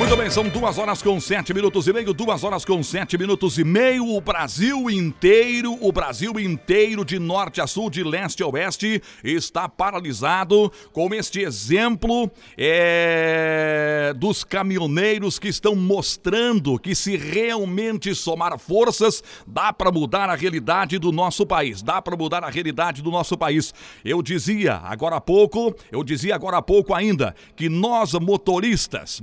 Muito bem, são 2 horas com 7 minutos e meio, 2 horas com 7 minutos e meio. O Brasil inteiro, de norte a sul, de leste a oeste, está paralisado com este exemplo dos caminhoneiros que estão mostrando que, se realmente somar forças, dá para mudar a realidade do nosso país. Eu dizia agora há pouco ainda, que nós motoristas,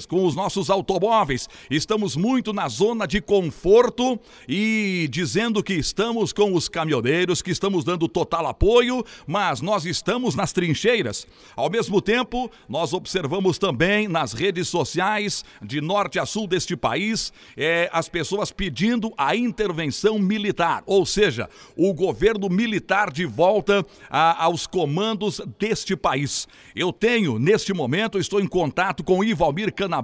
com os nossos automóveis, estamos muito na zona de conforto e dizendo que estamos com os caminhoneiros, que estamos dando total apoio, mas nós estamos nas trincheiras. Ao mesmo tempo, nós observamos também nas redes sociais, de norte a sul deste país, as pessoas pedindo a intervenção militar, ou seja, o governo militar de volta aos comandos deste país. Eu tenho, neste momento, estou em contato com o Ivalmir Canabarra,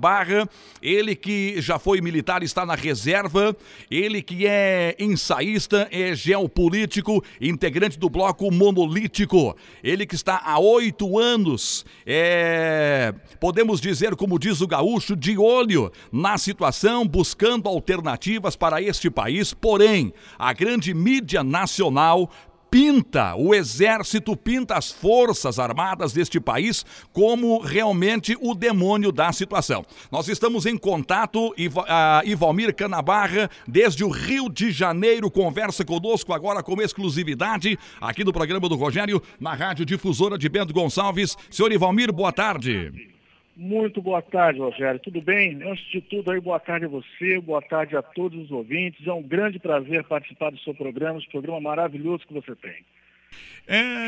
ele que já foi militar, está na reserva, ele que é ensaísta, é geopolítico, integrante do bloco monolítico, ele que está há 8 anos, podemos dizer, como diz o gaúcho, de olho na situação, buscando alternativas para este país. Porém, a grande mídia nacional pinta o exército, pinta as forças armadas deste país como realmente o demônio da situação. Nós estamos em contato, Ivalmir Canabarra, desde o Rio de Janeiro, conversa conosco agora com exclusividade aqui no programa do Rogério, na Rádio Difusora de Bento Gonçalves. Senhor Ivalmir, boa tarde. Muito boa tarde, Rogério. Tudo bem? Antes de tudo, boa tarde a você, boa tarde a todos os ouvintes. É um grande prazer participar do seu programa, esse programa maravilhoso que você tem.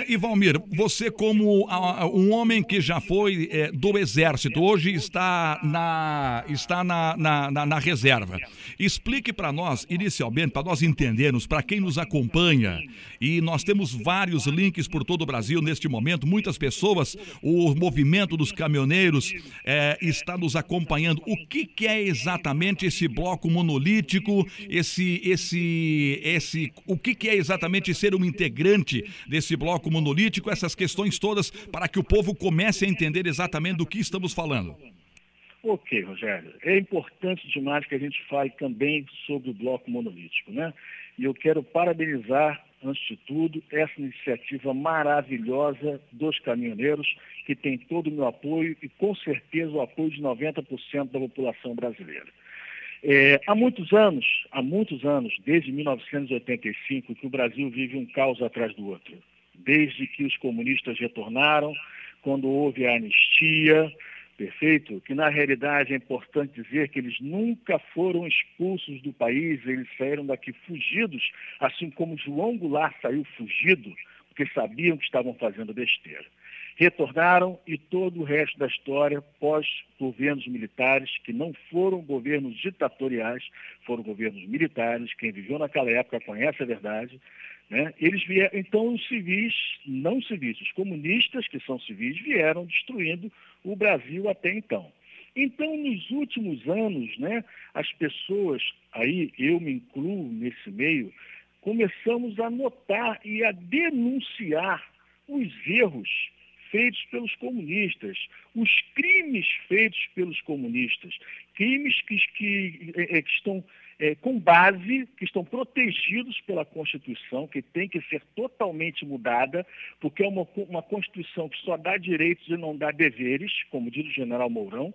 Ivalmir, você como um homem que já foi do Exército, hoje está na reserva. Explique para nós, inicialmente, para nós entendermos, para quem nos acompanha, e nós temos vários links por todo o Brasil neste momento, muitas pessoas, o movimento dos caminhoneiros está nos acompanhando. O que é exatamente esse bloco monolítico, o que é exatamente ser um integrante desse bloco monolítico, essas questões todas, para que o povo comece a entender exatamente do que estamos falando. Ok, Rogério. É importante demais que a gente fale também sobre o bloco monolítico, né? E eu quero parabenizar, antes de tudo, essa iniciativa maravilhosa dos caminhoneiros, que tem todo o meu apoio e, com certeza, o apoio de 90% da população brasileira. Há muitos anos, desde 1985, que o Brasil vive um caos atrás do outro. Desde que os comunistas retornaram, quando houve a anistia, perfeito? Que na realidade é importante dizer que eles nunca foram expulsos do país, eles saíram daqui fugidos, assim como João Goulart saiu fugido, porque sabiam que estavam fazendo besteira. Retornaram e todo o resto da história, pós-governos militares, que não foram governos ditatoriais, foram governos militares, quem viveu naquela época conhece a verdade, né? Eles vieram, então os civis, não civis, os comunistas, que são civis, vieram destruindo o Brasil até então. Então, nos últimos anos, né, as pessoas, aí eu me incluo nesse meio, começamos a notar e a denunciar os erros feitos pelos comunistas, os crimes feitos pelos comunistas, crimes que estão com base, que estão protegidos pela Constituição, que tem que ser totalmente mudada, porque é uma Constituição que só dá direitos e não dá deveres, como diz o general Mourão,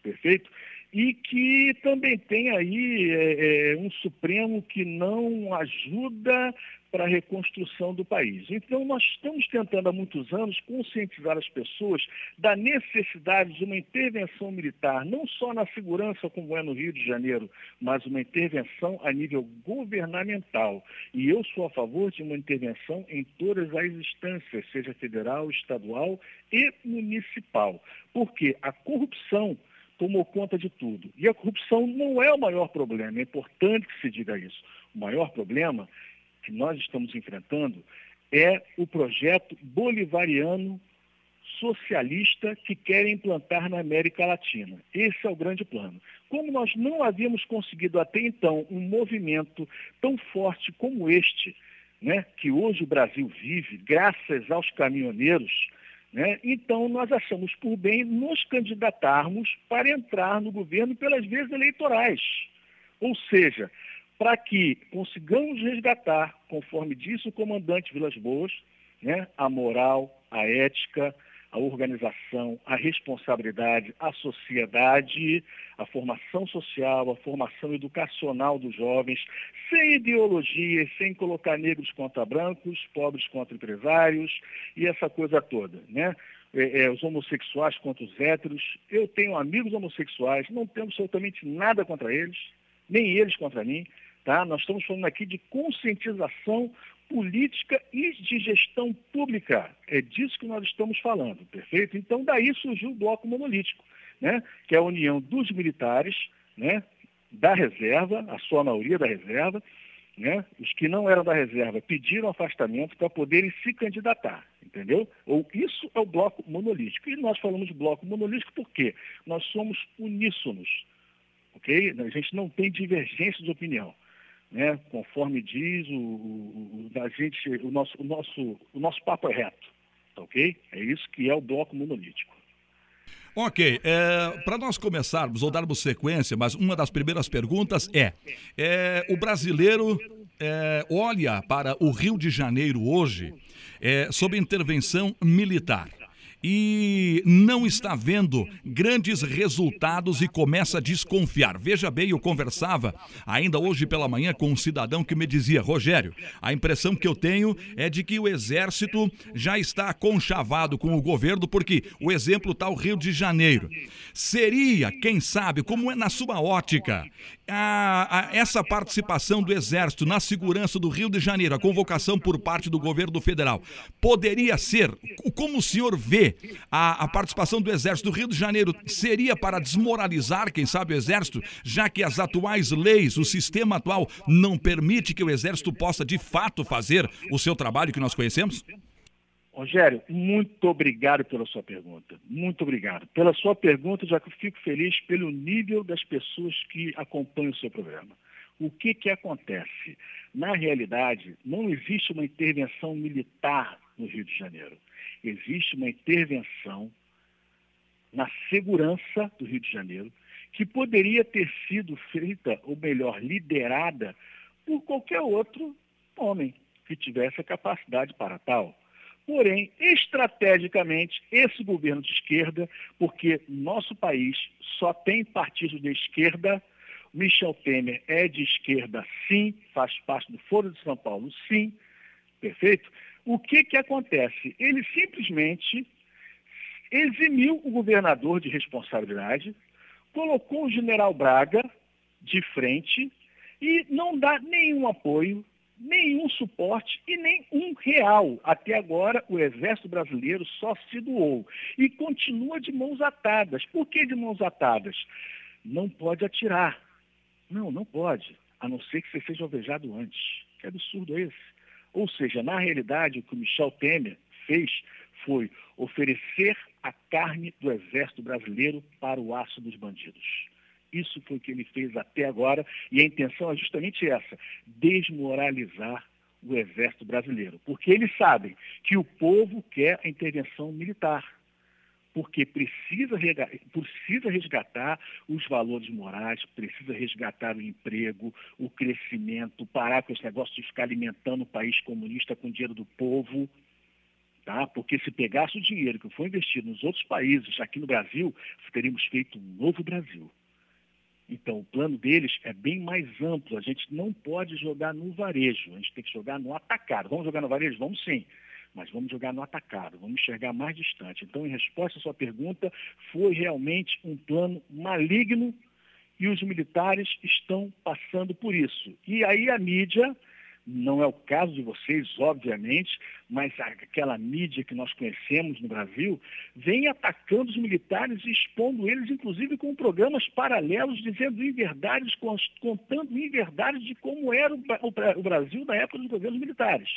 perfeito? E que também tem aí um Supremo que não ajuda para a reconstrução do país. Então, nós estamos tentando há muitos anos conscientizar as pessoas da necessidade de uma intervenção militar, não só na segurança, como é no Rio de Janeiro, mas uma intervenção a nível governamental. E eu sou a favor de uma intervenção em todas as instâncias, seja federal, estadual e municipal. Porque a corrupção tomou conta de tudo. E a corrupção não é o maior problema, é importante que se diga isso. O maior problema que nós estamos enfrentando é o projeto bolivariano socialista que querem implantar na América Latina. Esse é o grande plano. Como nós não havíamos conseguido até então um movimento tão forte como este, né, que hoje o Brasil vive, graças aos caminhoneiros, né? Então, nós achamos por bem nos candidatarmos para entrar no governo pelas vias eleitorais. Ou seja, para que consigamos resgatar, conforme disse o comandante Vilas Boas, né, a moral, a ética, a organização, a responsabilidade, a sociedade, a formação social, a formação educacional dos jovens, sem ideologias, sem colocar negros contra brancos, pobres contra empresários e essa coisa toda, né? Os homossexuais contra os héteros. Eu tenho amigos homossexuais, não tenho absolutamente nada contra eles, nem eles contra mim, tá? Nós estamos falando aqui de conscientização política e de gestão pública. É disso que nós estamos falando, perfeito? Então, daí surgiu o Bloco Monolítico, né? Que é a união dos militares, né? Da reserva, a sua maioria da reserva, né? Os que não eram da reserva pediram afastamento para poderem se candidatar, entendeu? Ou isso é o Bloco Monolítico. E nós falamos de Bloco Monolítico porque nós somos uníssonos, ok? A gente não tem divergência de opinião. Né, conforme diz o nosso papo é reto, tá, ok? É isso que é o Bloco Monolítico. Ok, para nós começarmos ou darmos sequência, mas uma das primeiras perguntas o brasileiro olha para o Rio de Janeiro hoje sob intervenção militar e não está vendo grandes resultados e começa a desconfiar. Veja bem, eu conversava ainda hoje pela manhã com um cidadão que me dizia: Rogério, a impressão que eu tenho é de que o Exército já está conchavado com o governo, porque o exemplo está o Rio de Janeiro. Seria, quem sabe, como é na sua ótica, essa participação do Exército na segurança do Rio de Janeiro, a convocação por parte do governo federal, poderia ser, como o senhor vê, a participação do Exército do Rio de Janeiro seria para desmoralizar, quem sabe, o Exército, já que as atuais leis, o sistema atual, não permite que o Exército possa, de fato, fazer o seu trabalho que nós conhecemos? Rogério, muito obrigado pela sua pergunta. Muito obrigado. Pela sua pergunta, já que eu fico feliz pelo nível das pessoas que acompanham o seu programa. O que acontece? Na realidade, não existe uma intervenção militar no Rio de Janeiro. Existe uma intervenção na segurança do Rio de Janeiro que poderia ter sido feita, ou melhor, liderada por qualquer outro homem que tivesse a capacidade para tal. Porém, estrategicamente, esse governo de esquerda, porque nosso país só tem partidos de esquerda, Michel Temer é de esquerda, sim, faz parte do Foro de São Paulo, sim, perfeito? O que acontece? Ele simplesmente eximiu o governador de responsabilidade, colocou o general Braga de frente e não dá nenhum apoio, nenhum suporte e nem R$1. Até agora, o Exército Brasileiro só se doou e continua de mãos atadas. Por que de mãos atadas? Não pode atirar. Não pode, a não ser que você seja alvejado antes. Que absurdo é esse? Ou seja, na realidade, o que o Michel Temer fez foi oferecer a carne do Exército Brasileiro para o aço dos bandidos. Isso foi o que ele fez até agora e a intenção é justamente essa, desmoralizar o Exército Brasileiro. Porque eles sabem que o povo quer a intervenção militar, porque precisa resgatar os valores morais, precisa resgatar o emprego, o crescimento, parar com esse negócio de ficar alimentando o país comunista com o dinheiro do povo. Tá? Porque se pegasse o dinheiro que foi investido nos outros países, aqui no Brasil, teríamos feito um novo Brasil. Então, o plano deles é bem mais amplo. A gente não pode jogar no varejo, a gente tem que jogar no atacado. Vamos jogar no varejo? Vamos sim, mas vamos jogar no atacado, vamos enxergar mais distante. Então, em resposta à sua pergunta, foi realmente um plano maligno e os militares estão passando por isso. E aí a mídia, não é o caso de vocês, obviamente, mas aquela mídia que nós conhecemos no Brasil, vem atacando os militares e expondo eles, inclusive, com programas paralelos, dizendo inverdades, contando inverdades de como era o Brasil na época dos governos militares.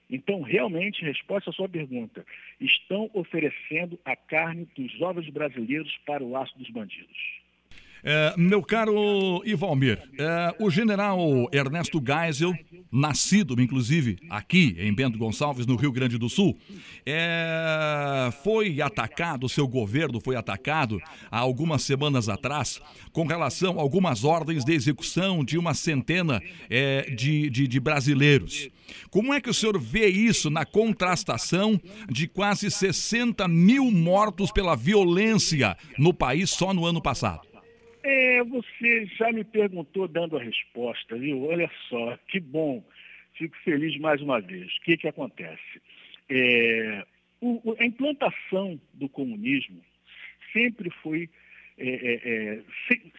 Então, realmente, em resposta à sua pergunta, estão oferecendo a carne dos jovens brasileiros para o aço dos bandidos. Meu caro Ivalmir, o general Ernesto Geisel, nascido inclusive aqui em Bento Gonçalves, no Rio Grande do Sul, foi atacado, seu governo foi atacado há algumas semanas atrás com relação a algumas ordens de execução de uma centena de brasileiros. Como é que o senhor vê isso na contrastação de quase 60 mil mortos pela violência no país só no ano passado? Você já me perguntou dando a resposta, viu? Olha só, que bom. Fico feliz mais uma vez. O que acontece? A implantação do comunismo sempre foi,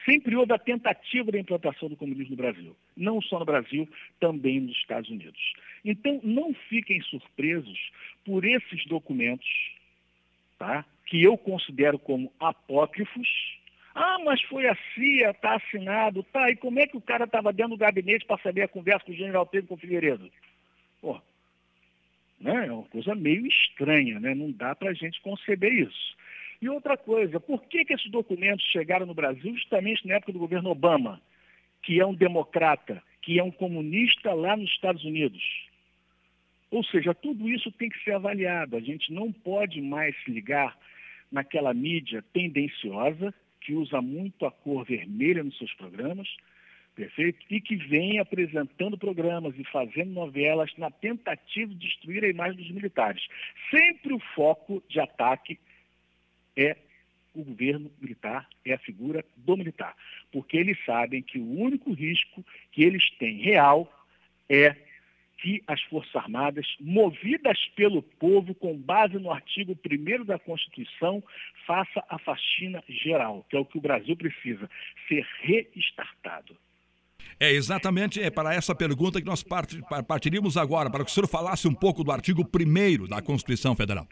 sempre houve a tentativa da implantação do comunismo no Brasil. Não só no Brasil, também nos Estados Unidos. Então, não fiquem surpresos por esses documentos, tá? Que eu considero como apócrifos. Mas foi a CIA, está assinado, tá? E como é que o cara estava dentro do gabinete para saber a conversa que o general teve com o Figueiredo? Pô, né? É uma coisa meio estranha, né? Não dá para a gente conceber isso. E outra coisa, por que esses documentos chegaram no Brasil justamente na época do governo Obama, que é um democrata, que é um comunista lá nos Estados Unidos? Ou seja, tudo isso tem que ser avaliado. A gente não pode mais se ligar naquela mídia tendenciosa, que usa muito a cor vermelha nos seus programas, perfeito? E que vem apresentando programas e fazendo novelas na tentativa de destruir a imagem dos militares. Sempre o foco de ataque é o governo militar, é a figura do militar. Porque eles sabem que o único risco que eles têm real é que as Forças Armadas, movidas pelo povo, com base no artigo 1º da Constituição, faça a faxina geral, que é o que o Brasil precisa, ser restartado. Exatamente para essa pergunta que nós partiríamos agora, para que o senhor falasse um pouco do artigo 1º da Constituição Federal.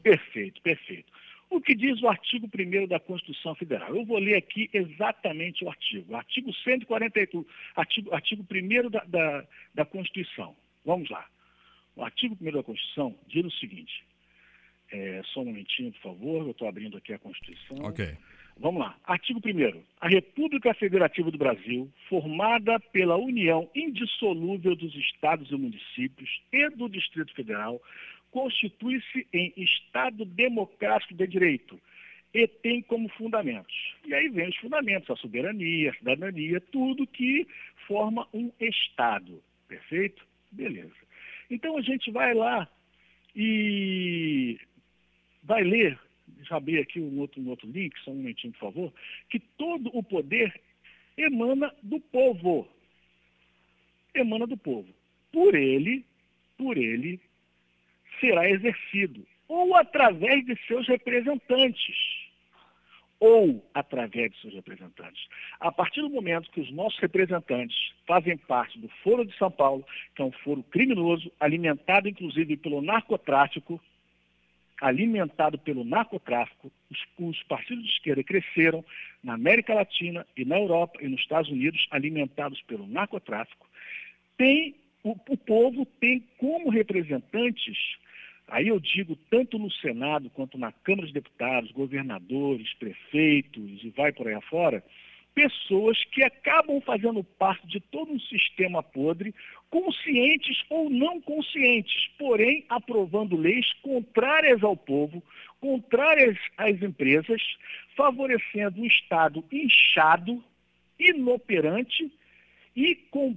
Perfeito, perfeito. O que diz o artigo 1º da Constituição Federal? Eu vou ler aqui exatamente o artigo. Artigo 148, artigo 1º da Constituição. Vamos lá. O artigo 1º da Constituição diz o seguinte. Só um momentinho, por favor. Eu estou abrindo aqui a Constituição. Ok. Vamos lá. Artigo 1º. A República Federativa do Brasil, formada pela união indissolúvel dos estados e municípios e do Distrito Federal, constitui-se em Estado democrático de direito e tem como fundamentos. E aí vem os fundamentos, a soberania, a cidadania, tudo que forma um Estado. Perfeito? Beleza. Então a gente vai lá e vai ler, deixa eu abrir aqui um outro link, só um momentinho, por favor, que todo o poder emana do povo. Emana do povo. Por ele será exercido, ou através de seus representantes, A partir do momento que os nossos representantes fazem parte do Foro de São Paulo, que é um foro criminoso, alimentado inclusive pelo narcotráfico, os partidos de esquerda cresceram na América Latina e na Europa e nos Estados Unidos, alimentados pelo narcotráfico. O povo tem como representantes, aí eu digo tanto no Senado quanto na Câmara de Deputados, governadores, prefeitos e vai por aí afora, pessoas que acabam fazendo parte de todo um sistema podre, conscientes ou não conscientes, porém aprovando leis contrárias ao povo, contrárias às empresas, favorecendo um Estado inchado, inoperante e com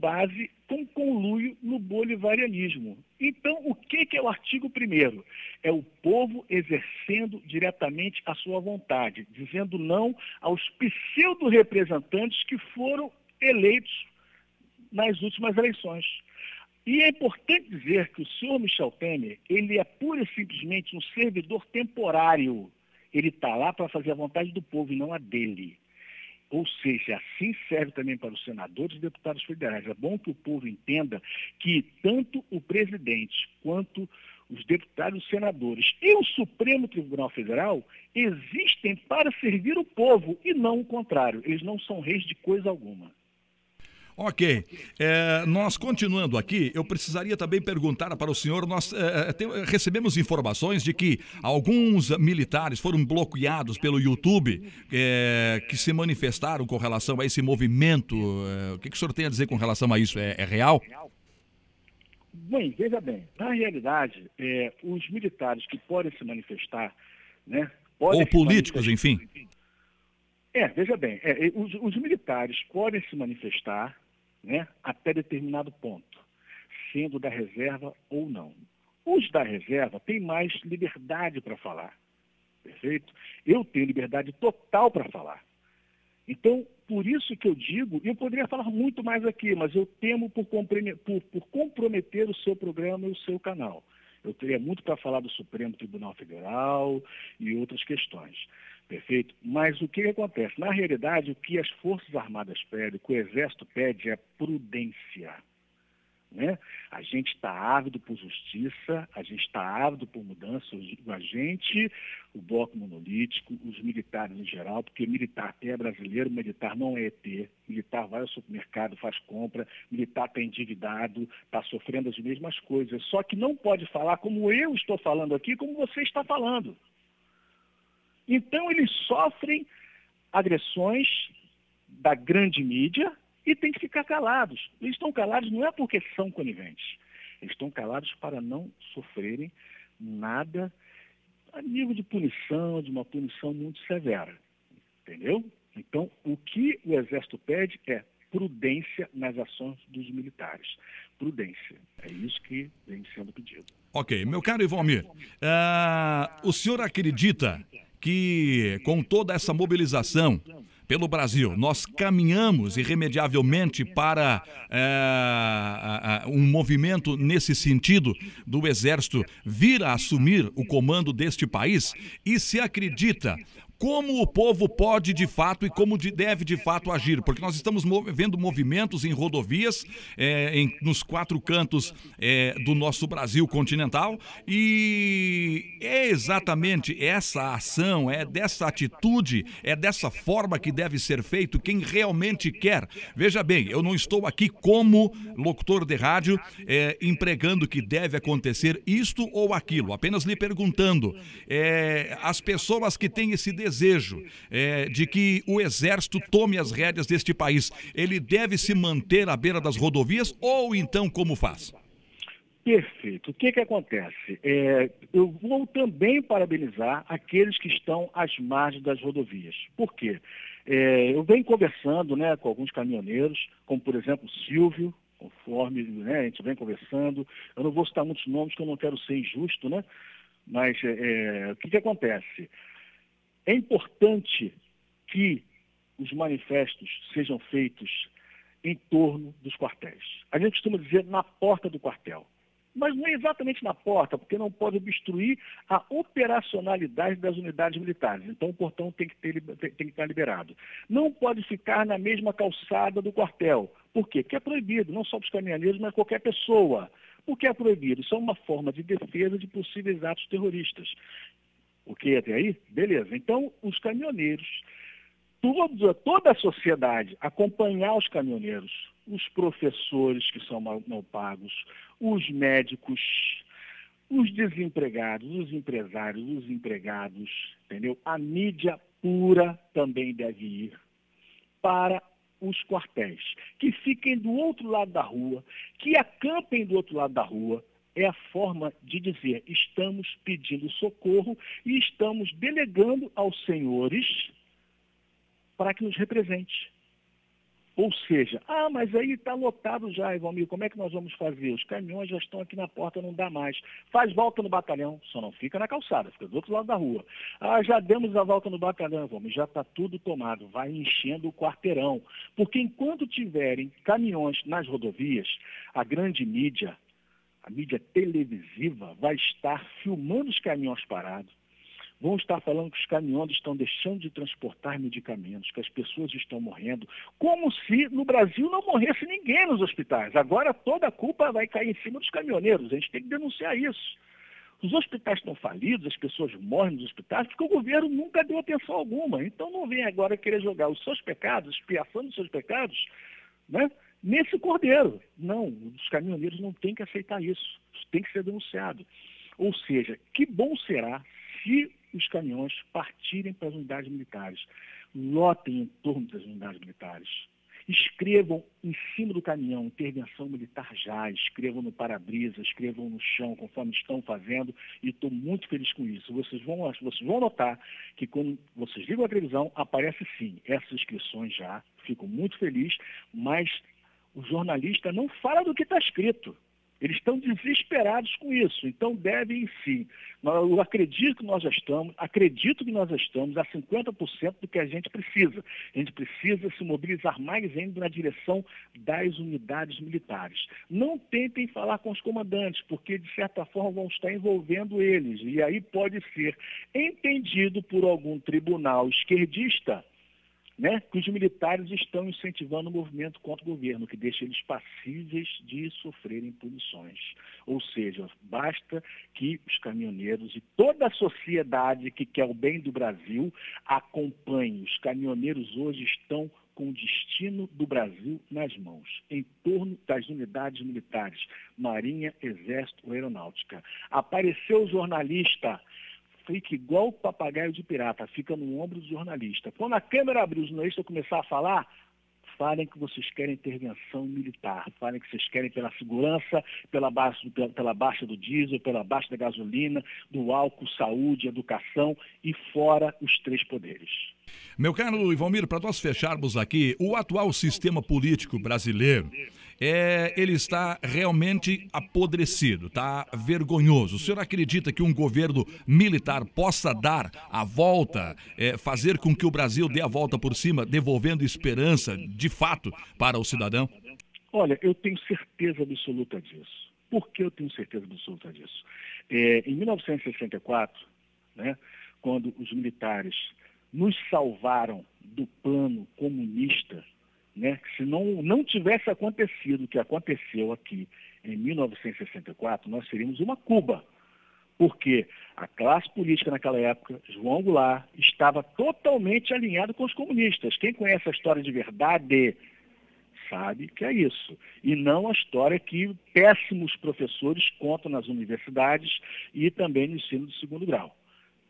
conluio no bolivarianismo. Então, o que é o artigo 1º? É o povo exercendo diretamente a sua vontade, dizendo não aos pseudo-representantes que foram eleitos nas últimas eleições. E é importante dizer que o senhor Michel Temer, ele é pura e simplesmente um servidor temporário. Ele está lá para fazer a vontade do povo e não a dele. Ou seja, assim serve também para os senadores e deputados federais. É bom que o povo entenda que tanto o presidente quanto os deputados e senadores e o Supremo Tribunal Federal existem para servir o povo e não o contrário. Eles não são reis de coisa alguma. Ok. Nós continuando aqui, eu precisaria também perguntar para o senhor, nós recebemos informações de que alguns militares foram bloqueados pelo YouTube, que se manifestaram com relação a esse movimento. O que o senhor tem a dizer com relação a isso? É real? Bem, veja bem, na realidade, os militares que podem se manifestar, né? Ou políticos, enfim. Veja bem, os militares podem se manifestar, né, até determinado ponto, sendo da reserva ou não. Os da reserva têm mais liberdade para falar, perfeito? Eu tenho liberdade total para falar. Então, por isso que eu digo, eu poderia falar muito mais aqui, mas eu temo por comprometer o seu programa e o seu canal. Eu teria muito para falar do Supremo Tribunal Federal e outras questões. Perfeito? Mas o que acontece? Na realidade, o que as Forças Armadas pedem, o que o Exército pede é prudência. Né? A gente está ávido por justiça, a gente está ávido por mudança, a gente, o Bloco Monolítico, os militares em geral, porque militar é brasileiro, militar não é ET, militar vai ao supermercado, faz compra, militar está endividado, está sofrendo as mesmas coisas, só que não pode falar como eu estou falando aqui, como você está falando. Então, eles sofrem agressões da grande mídia e têm que ficar calados. Eles estão calados não é porque são coniventes. Eles estão calados para não sofrerem nada a nível de punição, de uma punição muito severa. Entendeu? Então, o que o Exército pede é prudência nas ações dos militares. Prudência. É isso que vem sendo pedido. Ok. Meu caro Ivomir, o senhor acredita que com toda essa mobilização pelo Brasil, nós caminhamos irremediavelmente para um movimento nesse sentido do Exército vir a assumir o comando deste país? E se acredita como o povo pode de fato e como deve de fato agir? Porque nós estamos vendo movimentos em rodovias, nos 4 cantos do nosso Brasil continental, e é exatamente essa ação, é dessa atitude, é dessa forma que deve ser feito quem realmente quer. Veja bem, eu não estou aqui como locutor de rádio empregando que deve acontecer isto ou aquilo, apenas lhe perguntando, as pessoas que têm esse desejo de que o Exército tome as rédeas deste país, ele deve se manter à beira das rodovias ou então como faz? Perfeito. O que acontece? Eu vou também parabenizar aqueles que estão às margens das rodovias. Por quê? Eu venho conversando, né, com alguns caminhoneiros, como por exemplo o Silvio, conforme, né, a gente vem conversando. Eu não vou citar muitos nomes, que eu não quero ser injusto, né? Mas o que acontece? É importante que os manifestos sejam feitos em torno dos quartéis. A gente costuma dizer na porta do quartel. Mas não é exatamente na porta, porque não pode obstruir a operacionalidade das unidades militares. Então o portão tem que estar liberado. Não pode ficar na mesma calçada do quartel. Por quê? Porque é proibido, não só para os caminhoneiros, mas qualquer pessoa. Por que é proibido? Isso é uma forma de defesa de possíveis atos terroristas. O que até aí? Beleza. Então, os caminhoneiros, toda a sociedade, acompanhar os caminhoneiros, os professores que são mal pagos, os médicos, os desempregados, os empresários, os empregados, entendeu? A mídia pura também deve ir para os quartéis, que fiquem do outro lado da rua, que acampem do outro lado da rua. É a forma de dizer, estamos pedindo socorro e estamos delegando aos senhores para que nos represente. Ou seja, mas aí está lotado já, Ivomir, como é que nós vamos fazer? Os caminhões já estão aqui na porta, não dá mais. Faz volta no batalhão, só não fica na calçada, fica do outro lado da rua. Já demos a volta no batalhão, Ivomir, já está tudo tomado, vai enchendo o quarteirão. Porque enquanto tiverem caminhões nas rodovias, a grande mídia, a mídia televisiva vai estar filmando os caminhões parados, vão estar falando que os caminhões estão deixando de transportar medicamentos, que as pessoas estão morrendo, como se no Brasil não morresse ninguém nos hospitais. Agora toda a culpa vai cair em cima dos caminhoneiros, a gente tem que denunciar isso. Os hospitais estão falidos, as pessoas morrem nos hospitais porque o governo nunca deu atenção alguma. Então não vem agora querer jogar os seus pecados, expiação dos seus pecados, né? nesse cordeiro. Não, os caminhoneiros não têm que aceitar isso. Isso tem que ser denunciado. Ou seja, que bom será se os caminhões partirem para as unidades militares, lotem em torno das unidades militares, escrevam em cima do caminhão, intervenção militar já, escrevam no para-brisa, escrevam no chão, conforme estão fazendo, e estou muito feliz com isso. Vocês vão notar que quando vocês ligam a televisão, aparece sim essas inscrições já, fico muito feliz, mas o jornalista não fala do que está escrito. Eles estão desesperados com isso, então devem sim. Eu acredito que nós já estamos a 50% do que a gente precisa. A gente precisa se mobilizar mais ainda na direção das unidades militares. Não tentem falar com os comandantes, porque de certa forma vão estar envolvendo eles. E aí pode ser entendido por algum tribunal esquerdista, né, que os militares estão incentivando o movimento contra o governo, que deixa eles passíveis de sofrerem punições. Ou seja, basta que os caminhoneiros e toda a sociedade que quer o bem do Brasil acompanhe. Os caminhoneiros hoje estão com o destino do Brasil nas mãos, em torno das unidades militares, Marinha, Exército, Aeronáutica. Apareceu o jornalista, fica igual o papagaio de pirata, fica no ombro do jornalista. Quando a câmera abrir, o jornalista começar a falar, falem que vocês querem intervenção militar, falem que vocês querem pela segurança, pela baixa do diesel, pela baixa da gasolina, do álcool, saúde, educação e fora os três poderes. Meu caro Ivalmir, para nós fecharmos aqui, o atual sistema político brasileiro, ele está realmente apodrecido, está vergonhoso. O senhor acredita que um governo militar possa dar a volta, fazer com que o Brasil dê a volta por cima, devolvendo esperança, de fato, para o cidadão? Olha, eu tenho certeza absoluta disso. Por que eu tenho certeza absoluta disso? Em 1964, né, quando os militares nos salvaram do plano comunista, né? Se não tivesse acontecido o que aconteceu aqui em 1964, nós seríamos uma Cuba. Porque a classe política naquela época, João Goulart, estava totalmente alinhado com os comunistas. Quem conhece a história de verdade sabe que é isso. E não a história que péssimos professores contam nas universidades e também no ensino de segundo grau,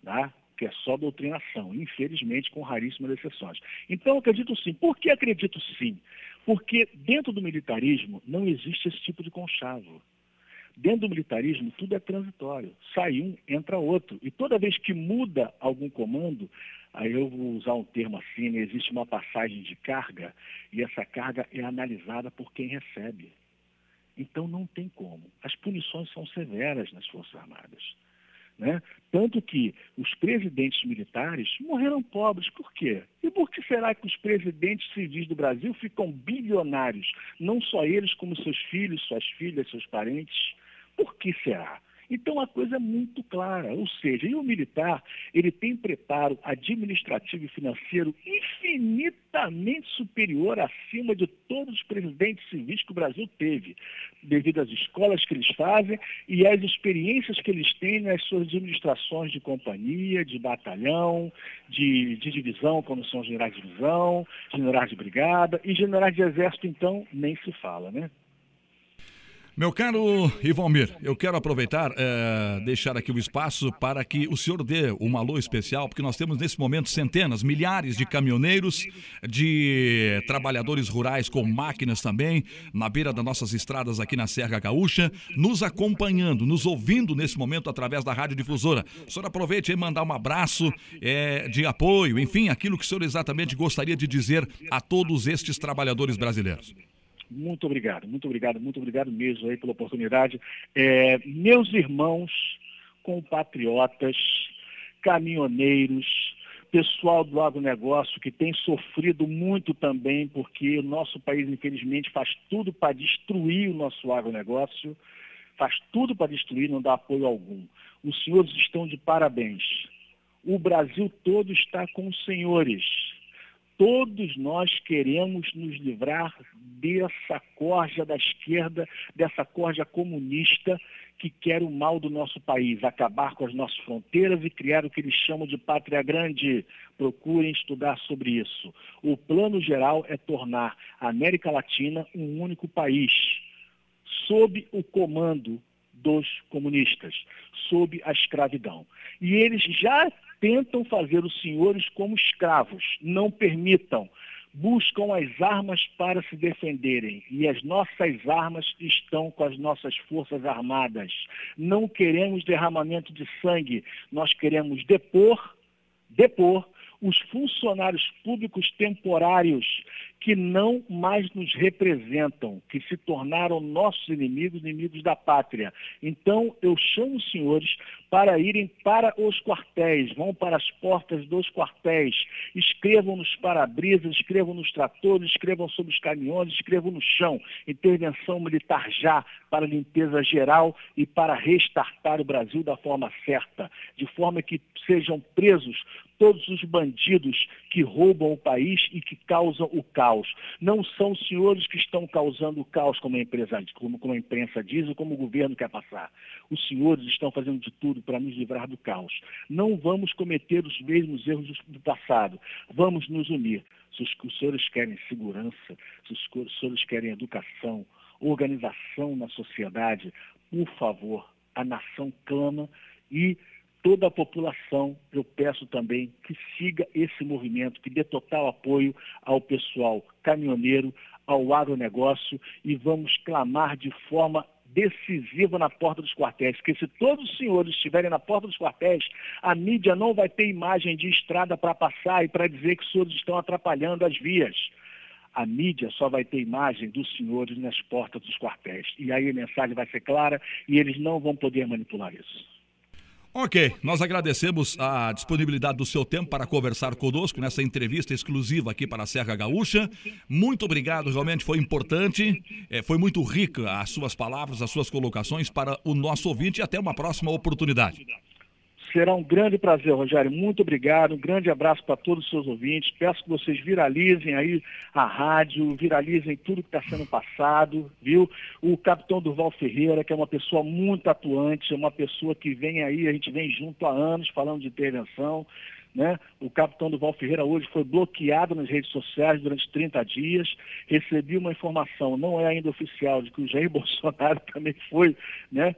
tá? Que é só doutrinação, infelizmente com raríssimas exceções. Então, eu acredito sim. Por que acredito sim? Porque dentro do militarismo não existe esse tipo de conchavo. Dentro do militarismo tudo é transitório. Sai um, entra outro. E toda vez que muda algum comando, aí eu vou usar um termo assim, né? Existe uma passagem de carga e essa carga é analisada por quem recebe. Então não tem como. As punições são severas nas Forças Armadas. Né? Tanto que os presidentes militares morreram pobres. Por quê? E por que será que os presidentes civis do Brasil ficam bilionários? Não só eles, como seus filhos, suas filhas, seus parentes. Por que será? Então a coisa é muito clara, ou seja, e o militar, ele tem preparo administrativo e financeiro infinitamente superior acima de todos os presidentes civis que o Brasil teve, devido às escolas que eles fazem e às experiências que eles têm nas suas administrações de companhia, de batalhão, de divisão, quando são generais de divisão, generais de brigada e generais de exército, então, nem se fala, né? Meu caro Ivalmir, eu quero aproveitar, deixar aqui o espaço para que o senhor dê um alô especial, porque nós temos nesse momento centenas, milhares de caminhoneiros, de trabalhadores rurais com máquinas também, na beira das nossas estradas aqui na Serra Gaúcha, nos acompanhando, nos ouvindo nesse momento através da Rádio Difusora. O senhor aproveite e mandar um abraço de apoio, enfim, aquilo que o senhor exatamente gostaria de dizer a todos estes trabalhadores brasileiros. Muito obrigado mesmo aí pela oportunidade. Meus irmãos, compatriotas, caminhoneiros, pessoal do agronegócio que tem sofrido muito também, porque o nosso país, infelizmente, faz tudo para destruir o nosso agronegócio, faz tudo para destruir, não dá apoio algum. Os senhores estão de parabéns. O Brasil todo está com os senhores. Todos nós queremos nos livrar dessa corja da esquerda, dessa corja comunista que quer o mal do nosso país, acabar com as nossas fronteiras e criar o que eles chamam de pátria grande. Procurem estudar sobre isso. O plano geral é tornar a América Latina um único país, sob o comando dos comunistas, sob a escravidão. E eles já tentam fazer os senhores como escravos, não permitam. Buscam as armas para se defenderem, e as nossas armas estão com as nossas forças armadas. Não queremos derramamento de sangue, nós queremos depor os funcionários públicos temporários que não mais nos representam, que se tornaram nossos inimigos, inimigos da pátria. Então, eu chamo os senhores para irem para os quartéis, vão para as portas dos quartéis, escrevam nos para-brisas, escrevam nos tratores, escrevam sobre os caminhões, escrevam no chão. Intervenção militar já, para limpeza geral e para restartar o Brasil da forma certa, de forma que sejam presos todos os bandidos que roubam o país e que causam o caos. Não são os senhores que estão causando o caos, como a imprensa diz ou como o governo quer passar. Os senhores estão fazendo de tudo para nos livrar do caos. Não vamos cometer os mesmos erros do passado. Vamos nos unir. Se os senhores querem segurança, se os senhores querem educação, organização na sociedade, por favor, a nação clama e toda a população, eu peço também que siga esse movimento, que dê total apoio ao pessoal caminhoneiro, ao agronegócio, e vamos clamar de forma decisiva na porta dos quartéis, porque se todos os senhores estiverem na porta dos quartéis, a mídia não vai ter imagem de estrada para passar e para dizer que os senhores estão atrapalhando as vias. A mídia só vai ter imagem dos senhores nas portas dos quartéis. E aí a mensagem vai ser clara e eles não vão poder manipular isso. Ok, nós agradecemos a disponibilidade do seu tempo para conversar conosco nessa entrevista exclusiva aqui para a Serra Gaúcha. Muito obrigado, realmente foi importante, foi muito rica as suas palavras, as suas colocações para o nosso ouvinte e até uma próxima oportunidade. Será um grande prazer, Rogério. Muito obrigado. Um grande abraço para todos os seus ouvintes. Peço que vocês viralizem aí a rádio, viralizem tudo que está sendo passado, viu? O capitão Durval Ferreira, que é uma pessoa muito atuante, é uma pessoa que vem aí, a gente vem junto há anos falando de intervenção, né? O capitão Durval Ferreira hoje foi bloqueado nas redes sociais durante 30 dias. Recebi uma informação, não é ainda oficial, de que o Jair Bolsonaro também foi, né,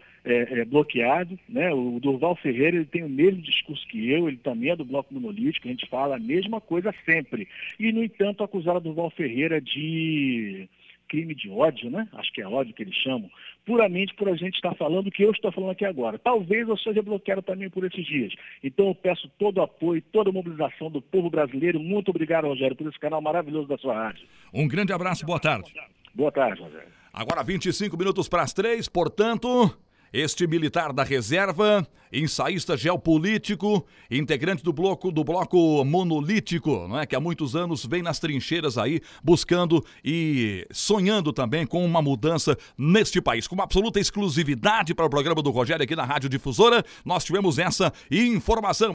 bloqueado, né? O Durval Ferreira, ele tem o mesmo discurso que eu, ele também é do Bloco Monolítico, a gente fala a mesma coisa sempre. E, no entanto, acusaram o Durval Ferreira de crime de ódio, né? Acho que é ódio que eles chamam, puramente por a gente estar falando o que eu estou falando aqui agora. Talvez eu seja bloqueado também por esses dias. Então eu peço todo o apoio, toda a mobilização do povo brasileiro. Muito obrigado, Rogério, por esse canal maravilhoso da sua rádio. Um grande abraço, boa tarde. Boa tarde, Rogério. Agora 25 minutos para as 3, portanto... Este militar da reserva, ensaísta geopolítico, integrante do bloco monolítico, não é? Que há muitos anos vem nas trincheiras aí, buscando e sonhando também com uma mudança neste país. Com uma absoluta exclusividade para o programa do Rogério aqui na Rádio Difusora, nós tivemos essa informação.